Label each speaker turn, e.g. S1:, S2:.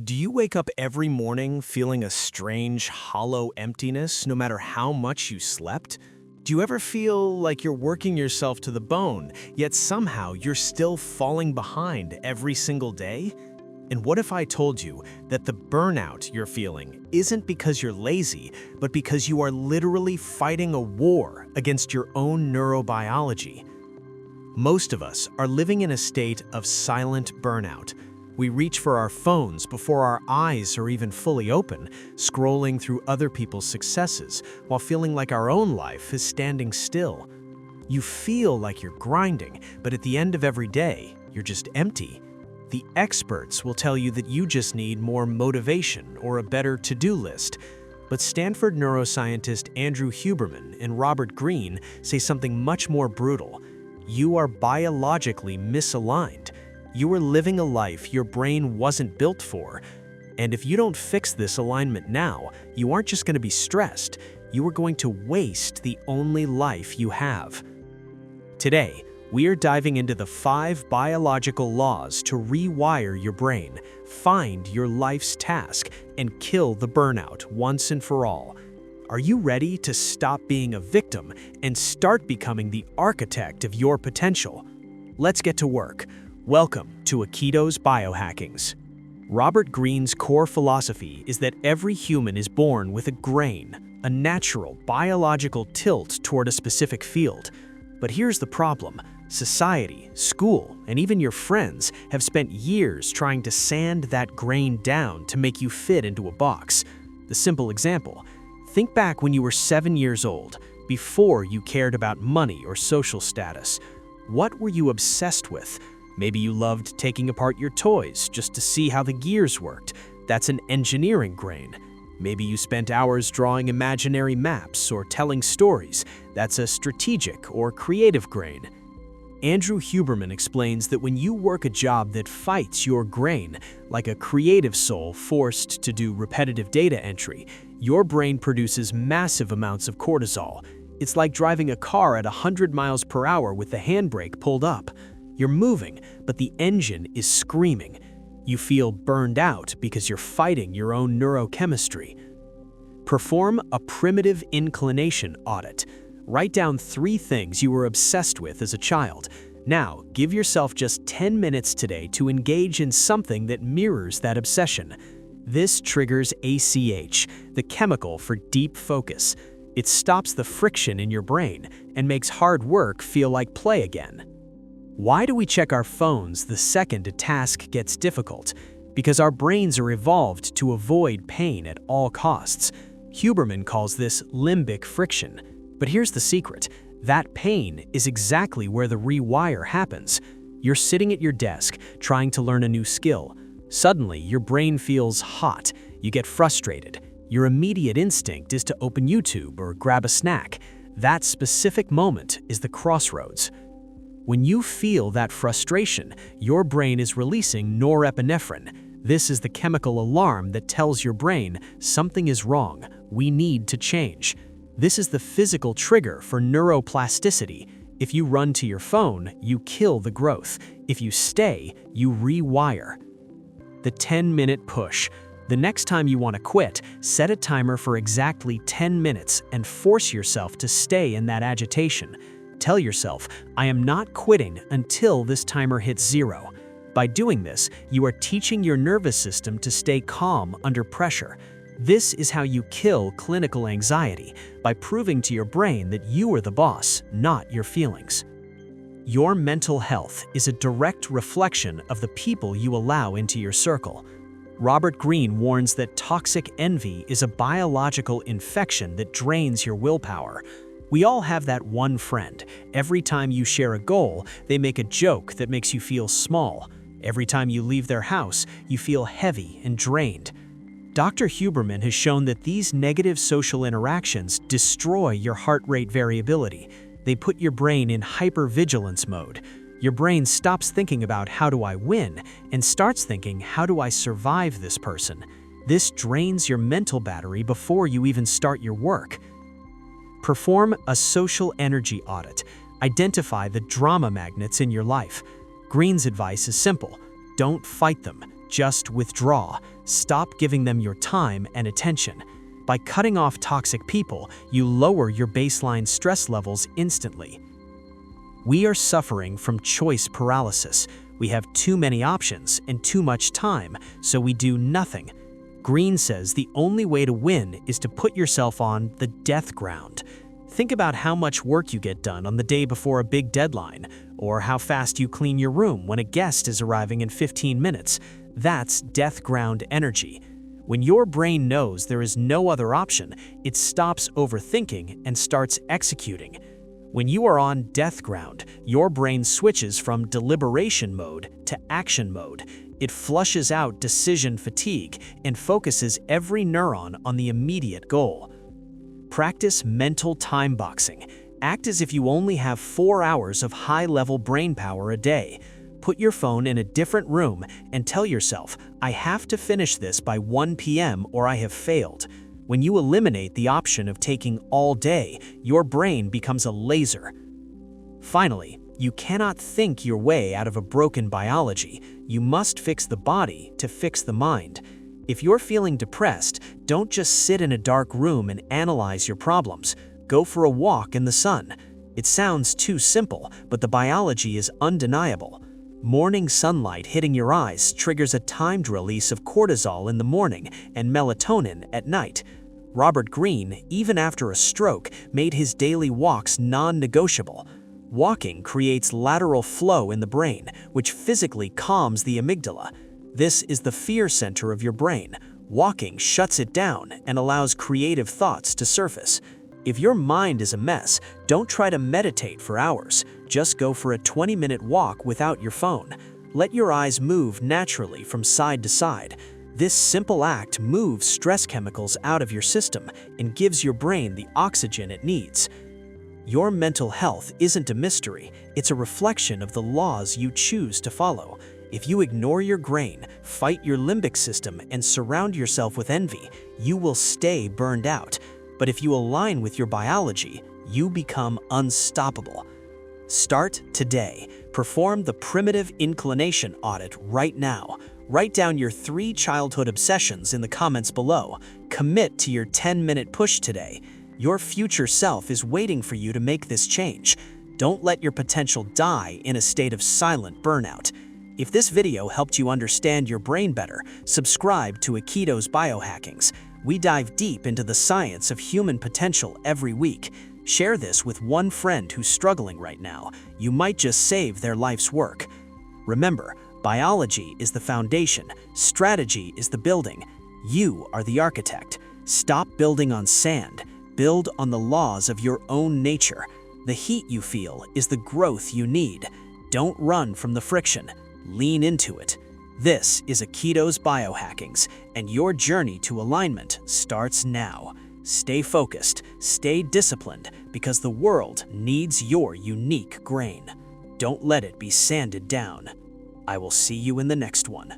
S1: Do you wake up every morning feeling a strange, hollow emptiness no matter how much you slept? Do you ever feel like you're working yourself to the bone, yet somehow you're still falling behind every single day? And what if I told you that the burnout you're feeling isn't because you're lazy, but because you are literally fighting a war against your own neurobiology? Most of us are living in a state of silent burnout. We reach for our phones before our eyes are even fully open, scrolling through other people's successes while feeling like our own life is standing still. You feel like you're grinding, but at the end of every day, you're just empty. The experts will tell you that you just need more motivation or a better to-do list. But Stanford neuroscientist Andrew Huberman and Robert Greene say something much more brutal. You are biologically misaligned. You are living a life your brain wasn't built for. And if you don't fix this alignment now, you aren't just going to be stressed, you are going to waste the only life you have. Today, we are diving into the 5 biological laws to rewire your brain, find your life's task, and kill the burnout once and for all. Are you ready to stop being a victim and start becoming the architect of your potential? Let's get to work. Welcome to Akito's Biohackings. Robert Greene's core philosophy is that every human is born with a grain, a natural biological tilt toward a specific field. But here's the problem. Society, school, and even your friends have spent years trying to sand that grain down to make you fit into a box. The simple example: think back when you were 7 years old, before you cared about money or social status. What were you obsessed with? Maybe you loved taking apart your toys just to see how the gears worked. That's an engineering grain. Maybe you spent hours drawing imaginary maps or telling stories. That's a strategic or creative grain. Andrew Huberman explains that when you work a job that fights your grain, like a creative soul forced to do repetitive data entry, your brain produces massive amounts of cortisol. It's like driving a car at 100 miles per hour with the handbrake pulled up. You're moving, but the engine is screaming. You feel burned out because you're fighting your own neurochemistry. Perform a primitive inclination audit. Write down 3 things you were obsessed with as a child. Now, give yourself just 10 minutes today to engage in something that mirrors that obsession. This triggers ACH, the chemical for deep focus. It stops the friction in your brain and makes hard work feel like play again. Why do we check our phones the second a task gets difficult? Because our brains are evolved to avoid pain at all costs. Huberman calls this limbic friction. But here's the secret. That pain is exactly where the rewire happens. You're sitting at your desk, trying to learn a new skill. Suddenly, your brain feels hot. You get frustrated. Your immediate instinct is to open YouTube or grab a snack. That specific moment is the crossroads. When you feel that frustration, your brain is releasing norepinephrine. This is the chemical alarm that tells your brain something is wrong. We need to change. This is the physical trigger for neuroplasticity. If you run to your phone, you kill the growth. If you stay, you rewire. The 10-minute push. The next time you want to quit, set a timer for exactly 10 minutes and force yourself to stay in that agitation. Tell yourself, I am not quitting until this timer hits 0. By doing this, you are teaching your nervous system to stay calm under pressure. This is how you kill clinical anxiety, by proving to your brain that you are the boss, not your feelings. Your mental health is a direct reflection of the people you allow into your circle. Robert Greene warns that toxic envy is a biological infection that drains your willpower. We all have that one friend. Every time you share a goal, they make a joke that makes you feel small. Every time you leave their house, you feel heavy and drained. Dr. Huberman has shown that these negative social interactions destroy your heart rate variability. They put your brain in hypervigilance mode. Your brain stops thinking about how do I win and starts thinking how do I survive this person. This drains your mental battery before you even start your work. Perform a social energy audit. Identify the drama magnets in your life. Greene's advice is simple. Don't fight them, just withdraw.
S2: Stop giving them your time and attention. By cutting off toxic people, you lower your baseline stress levels instantly. We are suffering from choice paralysis. We have too many options and too much time, so we do nothing. Greene says the only way to win is to put yourself on the death ground. Think about how much work you get done on the day before a big deadline, or how fast you clean your room when a guest is arriving in 15 minutes. That's death ground energy. When your brain knows there is no other option, it stops overthinking and starts executing. When you are on death ground, your brain switches from deliberation mode to action mode. It flushes out decision fatigue and focuses every neuron on the immediate goal. Practice mental time boxing. Act as if you only have 4 hours of high-level brain power a day. Put your phone in a different room and tell yourself, I have to finish this by 1 p.m. or I have failed. When you eliminate the option of taking all day, your brain becomes a laser. Finally, you cannot think your way out of a broken biology. You must fix the body to fix the mind. If you're feeling depressed, don't just sit in a dark room and analyze your problems. Go for a walk in the sun. It sounds too simple, but the biology is undeniable. Morning sunlight hitting your eyes triggers a timed release of cortisol in the morning and melatonin at night. Robert Greene, even after a stroke, made his daily walks non-negotiable. Walking creates lateral flow in the brain, which physically calms the amygdala. This is the fear center of your brain. Walking shuts it down and allows creative thoughts to surface. If your mind is a mess, don't try to meditate for hours. Just go for a 20-minute walk without your phone. Let your eyes move naturally from side to side. This simple act moves stress chemicals out of your system and gives your brain the oxygen it needs. Your mental health isn't a mystery, it's a reflection of the laws you choose to follow. If you ignore your grain, fight your limbic system, and surround yourself with envy, you will stay burned out. But if you align with your biology, you become unstoppable. Start today. Perform the primitive inclination audit right now. Write down your 3 childhood obsessions in the comments below. Commit to your 10-minute push today. Your future self is waiting for you to make this change. Don't let your potential die in a state of silent burnout. If this video helped you understand your brain better, subscribe to Akito's Biohackings. We dive deep into the science of human potential every week. Share this with one friend who's struggling right now. You might just save their life's work. Remember, biology is the foundation, strategy is the building. You are the architect. Stop building on sand. Build on the laws of your own nature. The heat you feel is the growth you need. Don't run from the friction. Lean into it. This is Akito's Biohackings, and your journey to alignment starts now. Stay focused, stay disciplined, because the world needs your unique grain. Don't let it be sanded down. I will see you in the next one.